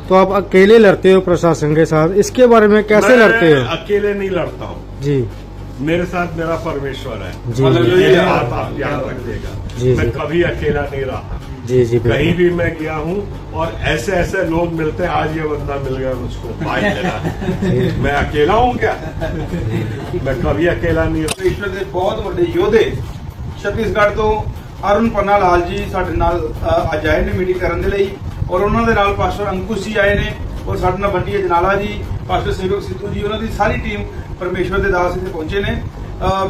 तो आप अकेले लड़ते हो प्रशासन के साथ, इसके बारे में कैसे लड़ते हो? अकेले नहीं लड़ता हूँ जी, मेरे साथ मेरा परमेश्वर है। जी, ये बात आप याद रखिएगा। जी, मैं जी। कभी अकेला नहीं रहा। जी, जी, कहीं बिल्कुल। भी मैं गया हूँ और ऐसे ऐसे लोग मिलते हैं। आज ये बंदा मिल गया मुझको, भाई मिला। मैं अकेला हूँ क्या? मैं कभी अकेला नहीं रहा। ईश्वर ਦੇ ਬਹੁਤ ਵੱਡੇ ਯੋਧੇ ਛੱਤੀਸਗੜ੍ਹ ਤੋਂ ਅਰੁਣ ਪੰਨਾ ਲਾਲ ਜੀ ਸਾਡੇ ਨਾਲ ਅੱਜ ਆਏ ਨੇ ਮੀਟਿੰਗ ਕਰਨ ਦੇ ਲਈ ਔਰ ਉਹਨਾਂ ਦੇ ਨਾਲ ਪਾਸਟਰ ਅੰਕੁਸ਼ ਜੀ ਆਏ ਨੇ ਔਰ ਸਾਡੇ ਨਾਲ ਬੰਟੀ ਅਜਨਾਲਾ ਜੀ, ਪਾਸਟਰ ਸੇਵਕ ਸਿੱਧੂ ਜੀ, ਉਹਨਾਂ ਦੀ ਸਾਰੀ ਟੀਮ ਪਰਮੇਸ਼ਵਰ ਦੇ ਦਾਸ ਇੱਥੇ ਪਹੁੰਚੇ ਨੇ।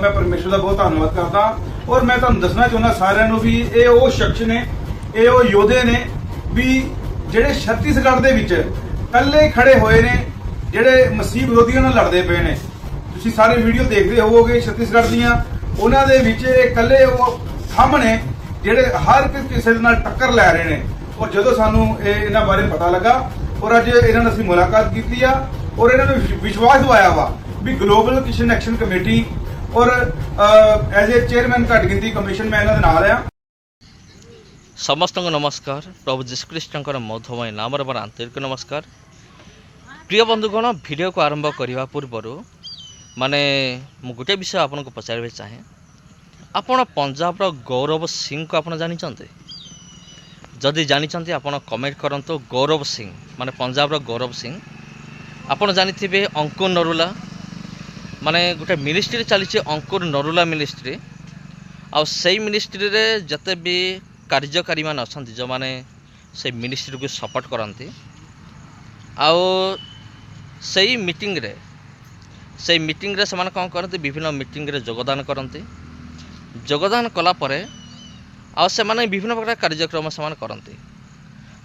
ਮੈਂ ਪਰਮੇਸ਼ਵਰ ਦਾ ਬਹੁਤ ਧੰਨਵਾਦ ਕਰਦਾ ਔਰ ਮੈਂ ਤੁਹਾਨੂੰ ਦੱਸਣਾ ਚਾਹੁੰਦਾ ਸਾਰਿਆਂ ਨੂੰ ਵੀ ਇਹ ਉਹ ਸ਼ਖਸ ਨੇ, ਇਹ ਉਹ ਯੋਧੇ ਨੇ ਵੀ ਜਿਹੜੇ ਛੱਤੀਸਗੜ੍ਹ ਦੇ ਵਿੱਚ ਇਕੱਲੇ ਖੜੇ ਹੋਏ ਨੇ, ਜਿਹੜੇ ਮਸੀਹ ਵਿਰੋਧੀਆਂ ਨਾਲ ਲੜਦੇ ਪਏ ਨੇ। ਤੁਸੀਂ ਸਾਰੇ ਵੀਡੀਓ ਦੇਖਦੇ ਹੋਵੋਗੇ ਛੱਤੀਸਗੜ੍ਹ ਦੀਆਂ, ਉਹਨਾਂ ਦੇ ਵਿੱਚ ਇਕੱਲੇ ਉਹ ਸਾਹਮਣੇ ਜਿਹੜੇ ਹਰ ਕਿਸੇ ਦੇ ਨਾਲ ਟੱਕਰ ਲੈ ਰਹੇ ਨੇ। ਔਰ ਜਦੋਂ ਸਾਨੂੰ ਇਹਨਾਂ ਬਾਰੇ ਪਤਾ ਲੱਗਾ ਔਰ ਅੱਜ ਇਹਨਾਂ ਨਾਲ ਅਸੀਂ ਮੁਲਾਕਾਤ ਕੀਤੀ ਆ ਔਰ ਇਹਨਾਂ ਨੂੰ ਵਿਸ਼ਵਾਸ ਦਵਾਇਆ ਵਾ ਵੀ ਗਲੋਬਲ ਕਿਸ਼ਨ ਐਕਸ਼ਨ ਕਮੇਟੀ ਔਰ ਐਜ਼ ए चेयरमैन घट गिनती कमिशन मैं इन्होंने नाल आ। समस्त नमस्कार। प्रभु जीशुख्रीष्टर मधुमय नाम मोर आंतरिक नमस्कार। प्रिय बंधुगण, वीडियो को आरंभ करने पूर्व माने मु गोटे विषय आपन को पचारे चाहे। आपण पंजाब गौरव सिंह को आपण जानी? जदि जानी आपण कमेंट करंतु। गौरव सिंह माने पंजाब गौरव सिंह आपण जानी अंकुर नरुला माने गोटे मिनिस्ट्री चली अंकुर नरुला मिनिस्ट्री। आ सही मिनिस्ट्री रे जते भी कार्यकारी मान अच्छा जो मैंने से मिनिस्ट्री को सपोर्ट करती आओ सही मीटिंग रे से माने कौन करते विभिन्न मीटिंग रे योगदान करती। योगदान कला परे आ से माने विभिन्न प्रकार कार्यक्रम से करती।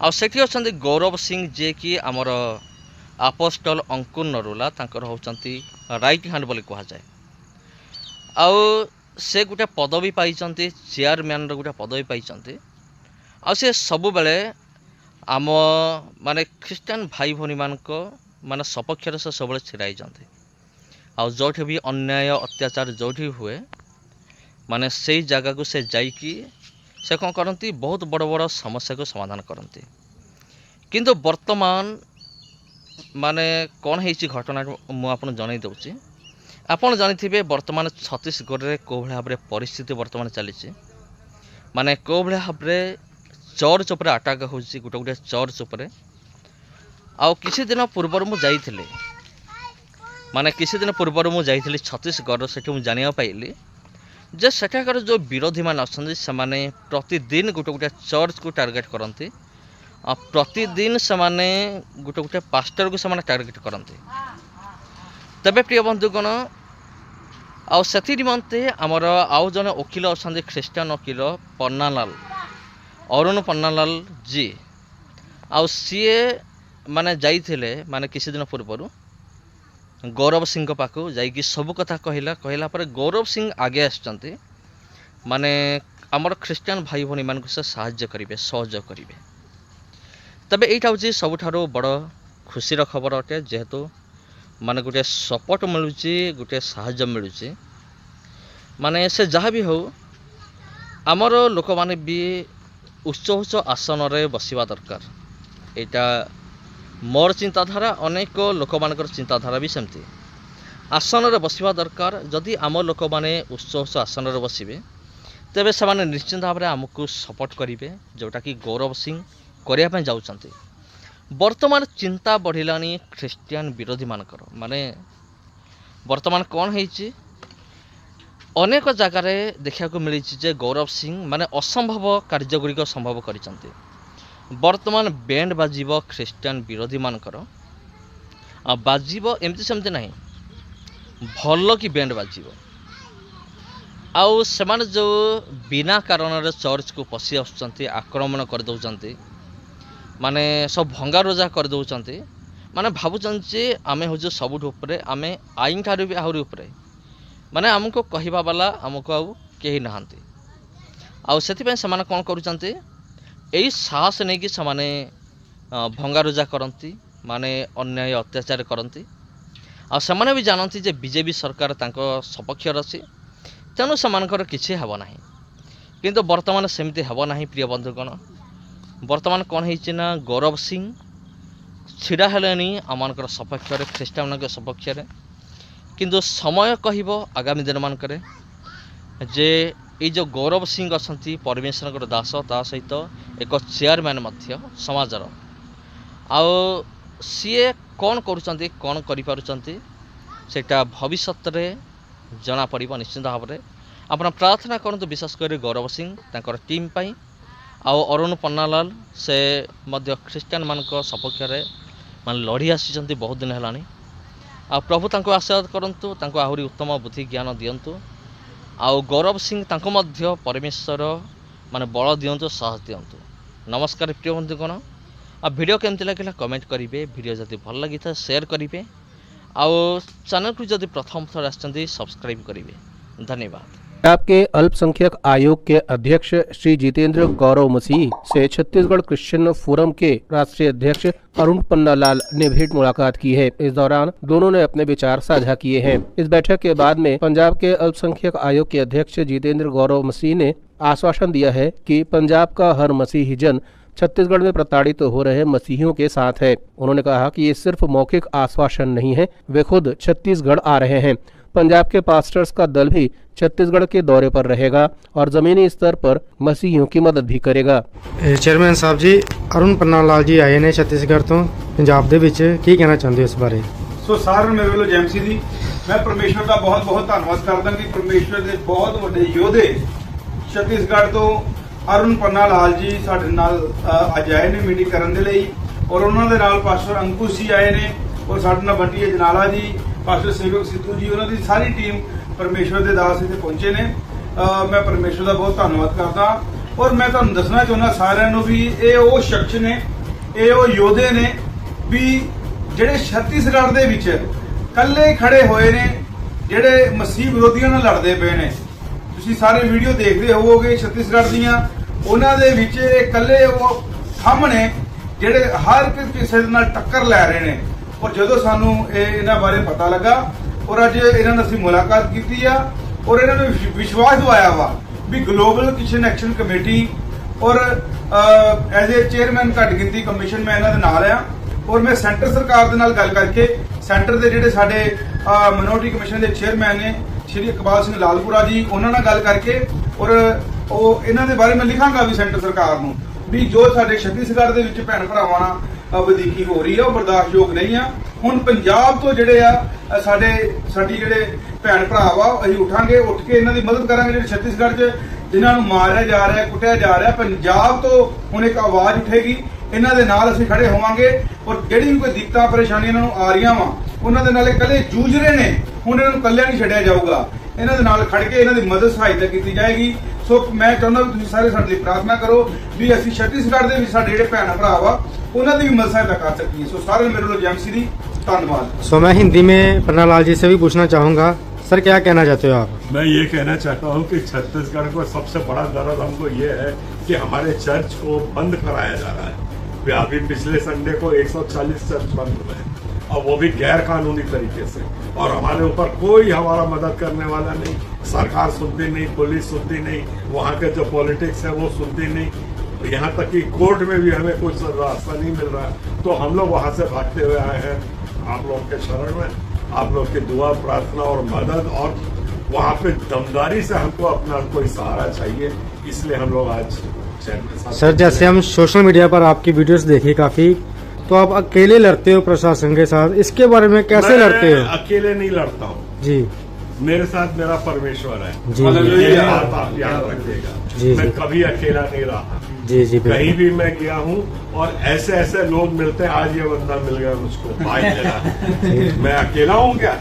आ सेठी अछंती गौरव सिंह जे कि आमर आपोस्टल अंकुर नरुला तांकर होचंती राइट हैंड बोली कहा जाए। आउ से गोटे पदवी पाई चेयरमैन गोटे पदवी पाई आ से सबु बेले आम माने ख्रीस्टान भाई भनी मान माने सपक्षर से सब छिड़ाई जाते। आ जो भी अन्याय अत्याचार जो हुए माने से जगह को से जाइकी से कौन करती बहुत बड़ बड़ समस्या को समाधान करती। किंतु वर्तमान माने कौन है घटना मुझे जन दूसरी। आपड़ जानी वर्तमान छत्तीसगढ़ में कौ भाव में परिस्थिति वर्तमान चली माने कौ भाव में चर्च उपर आटाक हो गोटे गोटे चर्च उपर। आउ किसी दिन पूर्वर मुझे माने किसी दिन पूर्वर मुझे छत्तीसगढ़ से जाना पाइली जे सेठाकर जो विरोधी मान अच्छा से प्रतिदिन गोटे गोटे चर्च को टार्गेट करती। प्रतिदिन से गोटे गोटे पास्टर को से टार्गेट करती। तबे प्रिय बंधुगण आउ से निमंते आमर आउ जन वकिल अच्छा ख्रीस्टान वकिल पन्नालाल अरुण पन्नालाल जी आउ सीए माने जाइथिले माने किसी दिन पूर्वर गौरव सिंह पाखु जाइकी सब कथा कहला पर गौरव सिंह आगे आसचंती माने आमर ख्रीस्टान भाई भनी मान से साहाय्य करेंगे सहयोग करेंगे। तबे यहाँ हूँ सबुठारु बड़ खुशीर खबर अटे जेहेतु माने गोटे सपोर्ट मिलूँ गोटे साहाय्य मिलूँ माने से जहाँ भी हो आमर लोक माने भी उच्च उच्च आसन रे बसिबा दरकार। यहाँ मोर चिंताधारा अनेक लोक मानकर चिंताधारा भी सेमती आसन रे बसिबा दरकार। जदि आम लोक माने उच्च उच्च आसन रे बसिबे तेबे से माने निश्चित भाव में आमको सपोर्ट करेंगे जोटा कि गौरव सिंह करने जाऊँच। वर्तमान चिंता बढ़िलानी ख्रीस्टियान विरोधी मानकर माने वर्तमान कौन है अनेक जगार देखा मिली जे गौरव सिंह माने असंभव कार्यगुड़िक संभव करिसंती। वर्तमान बैंड बाजिब ख्रीस्टियान विरोधी मानकर बाजिब एमती सेमती नहीं भल कि बैंड बाजिब। आउ सेमाने जो बिना कारण चर्च को पशि आसुचंती आक्रमण कर दउचंती माने सब भंगा रोजा कर दउचंती माने भावुचंती जे आमे हो सबुठ उपरे आमे आईन ठारू भी आहुरी उपरे माने आमको कहवा वाला आमको आउ केही नहांती। आउ सेथिपय समाने कोन करूचंती एई साहस नहीं कि समाने भंगारुजा करती माने अन्याय अत्याचार करती। आ समाने भी जानती जे बीजेपी सरकार तांको सपक्षर अछि तेणु समानकर किछि हेब नाही। किंतु वर्तमान सेमती हेब नाही। प्रिय बंधुगण वर्तमान कौन है गौरव सिंह छिड़ा हेलेनी आमर सपक्ष ख्रीष्टान सपक्ष किंतु समय कहब आगामी दिन मानक जे ये जो गौरव सिंह अच्छा परमेश्वर दास ता सहित एक चेयरमैन समाजर आउ सीए कौन करुँच कौन करा भविष्य में जना पड़ निश्चिंत भाव में आप प्रार्थना करूँ विशेषकर गौरव सिंह तांकर टीम पाई आउ अरुण पन्नालाल से मध्य ख्रीष्टान मान सपक्ष मान लड़ी आसी बहुत दिन है आ प्रभु तांको आशीर्वाद करंतु तांको आहुरी उत्तम बुद्धि ज्ञान दियंतु आउ गौरव सिंह तांको मध्य परमेश्वर माने बल दियंतु साहस दियंतु। नमस्कार प्रिय बंधुगण आ वीडियो केमती लगे कमेंट करेंगे वीडियो जदि भल लगी था शेयर करेंगे आउ चैनल को जदि प्रथम थर आछंती सब्सक्राइब करेंगे। धन्यवाद। आपके अल्पसंख्यक आयोग के अध्यक्ष श्री जितेंद्र गौरव मसीह से छत्तीसगढ़ क्रिश्चियन फोरम के राष्ट्रीय अध्यक्ष अरुण पन्नालाल ने भेंट मुलाकात की है। इस दौरान दोनों ने अपने विचार साझा किए हैं। इस बैठक के बाद में पंजाब के अल्पसंख्यक आयोग के अध्यक्ष जितेंद्र गौरव मसीह ने आश्वासन दिया है कि पंजाब का हर मसीही जन छत्तीसगढ़ में प्रताड़ित हो रहे मसीहियों के साथ है। उन्होंने कहा कि ये सिर्फ मौखिक आश्वासन नहीं है, वे खुद छत्तीसगढ़ आ रहे हैं। पंजाब के पास्टर्स का दल भी छत्तीसगढ़ के दौरे पर रहेगा और जमीनी स्तर पर मसीहियों की मदद भी करेगा। चेयरमैन साहब जी अरुण पन्नालाल जी आए ने छत्तीसगढ़ तो पंजाब दे विच की कहना चाहते हो इस बारे? सो सारे मेरे वालों जैमसी दी मैं परमेश्वर का बहुत बहुत धन्यवाद करदा कि परमेश्वर के बहुत बड़े योधे छत्तीसगढ़ तो अरुण पन्नालाल जी साडे नाल अज आए ने मीटिंग करन दे लई और उन्होंने नाल पास्टर अंकुश जी आए ने और साडे नाल बंटी अजनाला जी पास्टर सेवक सिद्धू जी उन्होंने सारी टीम परमेश्वर के दास इत्थे पहुंचे ने। मैं परमेश्वर का बहुत धन्यवाद करदा और मैं तुहानूं दसना चाहुंदा सारिआं नूं भी ये वो शख्स ने ये वो योधे ने भी जिहड़े छत्तीसगढ़ दे विच कल्ले खड़े होए ने जिहड़े मसीह विरोधियों नाल लड़दे पे ने। तुसीं सारे वीडियो देखदे होवोगे छत्तीसगढ़ दीआं उन्हां दे विच कल्ले वो थंम ने जिहड़े हर किसी नाल टक्कर लै रहे ने। और जदों सानू इन्हां बारे पता लगा और अज इन्हां नाल असीं मुलाकात कीती आ और इन्हां नूं विश्वास दिवाया वा भी ग्लोबल क्रिश्चियन एक्शन कमेटी और एज ए चेयरमैन घट गिनती कमीशन मैं इन्हां दे नाल आ और मैं सेंटर सरकार दे नाल गल करके सेंटर दे जिहड़े साडे मिनोरिटी कमीशन दे चेयरमैन ने श्री इकबाल सिंह लालपुरा जी उन्हां नाल गल करके और इन्हां दे बारे में लिखांगा भी सेंटर सरकार नूं भी जो साडे छत्तीसगढ़ दे विच भैण भरावां नाल वधीकी हो रही है और बर्दाश्तयोग नहीं है। हुण पंजाब तो जिहड़े आ साडी जिहड़े भैण भरा वा असीं उठांगे उठ के इन्हां दी मदद करांगे जिहड़े छत्तीसगढ़ च जिन्हां नूं मारिया जा रहा है कुटिया जा रहा है। पंजाब तो हुण एक आवाज़ उठेगी इन्हां दे नाल असीं खड़े होवांगे और जिहड़ी भी कोई दिक्कतां परेशानियां इन्हां नूं आ रहीआं वा उन्हां दे नाल इकल्ले जूझ रहे ने हुण इन्हां नूं कल्लिआं नहीं छड्डिआ जाऊगा। इन्हां दे नाल खड़ के इन्हां दी मदद सहायता की जाएगी। सो मैं चाहुंदा भी तुसीं सारे साडे लई प्रार्थना करो भी असीं छत्तीसगढ़ दे विच साडे जिहड़े भैण भरा वा उन्हां दी भी मदद सहायता कर सकीए। सो सारे मेरे लोग जैमसी दी धन्यवाद। सो मैं हिंदी में पन्नालाल जी से भी पूछना चाहूंगा, सर क्या कहना चाहते हो आप? मैं ये कहना चाहता हूँ कि छत्तीसगढ़ को सबसे बड़ा दर्द हमको ये है कि हमारे चर्च को बंद कराया जा रहा है। अभी पिछले संडे को 140 चर्च बंद हुए और वो भी गैर कानूनी तरीके से और हमारे ऊपर कोई हमारा मदद करने वाला नहीं। सरकार सुनती नहीं, पुलिस सुनती नहीं, वहाँ के जो पॉलिटिक्स है वो सुनती नहीं। यहाँ तक कि कोर्ट में भी हमें कुछ रास्ता नहीं मिल रहा है। तो हम लोग वहाँ से भागते हुए आए हैं आप लोग के शरण में, आप लोग की दुआ प्रार्थना और मदद और वहाँ पे दमदारी से हमको अपना कोई सहारा चाहिए, इसलिए हम लोग आज सर जैसे हम सोशल मीडिया पर आपकी वीडियोस देखी काफी, तो आप अकेले लड़ते हो प्रशासन के साथ, इसके बारे में कैसे लड़ते हो? अकेले नहीं लड़ता हूँ जी, मेरे साथ मेरा परमेश्वर है जी, ये बात आप याद रखिएगा जी। मैं कभी अकेला नहीं रहा जी जी। कहीं भी मैं गया हूँ और ऐसे ऐसे लोग मिलते हैं, आज ये बंदा मिल गया मुझको भाई मेरा, मैं अकेला हूँ क्या?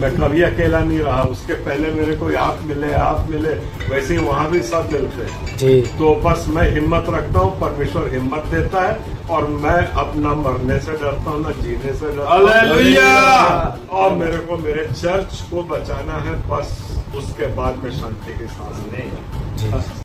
मैं कभी अकेला नहीं रहा। उसके पहले मेरे को आप मिले वैसे ही वहाँ भी सब मिलते जी। तो बस मैं हिम्मत रखता हूँ, परमेश्वर हिम्मत देता है और मैं अपना मरने से डरता हूँ, ना जीने से डरता हूँ। और मेरे को मेरे चर्च को बचाना है, बस उसके बाद में शांति की सांस लें।